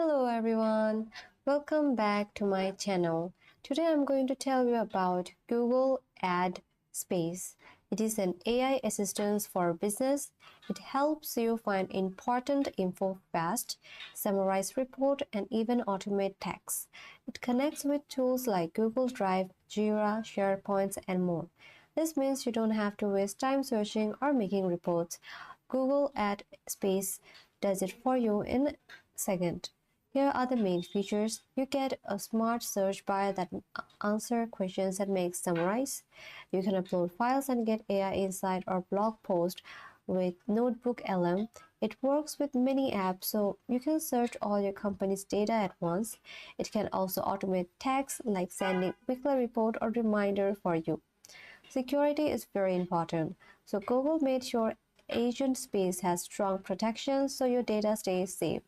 Hello everyone, welcome back to my channel. Today I'm going to tell you about Google Agentspace. It is an AI assistant for business. It helps you find important info fast, summarize report, and even automate text. It connects with tools like Google Drive, Jira, SharePoint, and more. This means you don't have to waste time searching or making reports. Google Agentspace does it for you in a second. Here are the main features. You get a smart search bar that answers questions and makes summarize. You can upload files and get AI insight or blog post with Notebook LM. It works with many apps, so you can search all your company's data at once. It can also automate tasks like sending weekly report or reminder for you. Security is very important. So Google made sure Agentspace has strong protection so your data stays safe.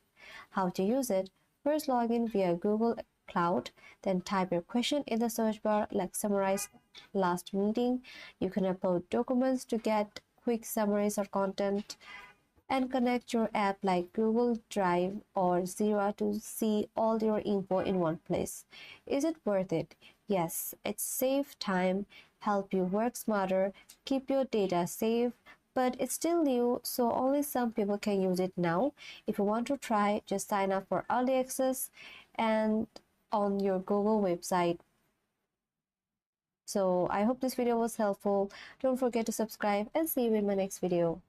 How to use it? First, log in via Google Cloud, then type your question in the search bar like summarize last meeting. You can upload documents to get quick summaries or content and connect your app like Google Drive or Jira to see all your info in one place. Is it worth it? Yes, it's save time, help you work smarter, keep your data safe, but it's still new, so only some people can use it now. If you want to try, just sign up for early access and on your Google website. So I hope this video was helpful. Don't forget to subscribe and see you in my next video.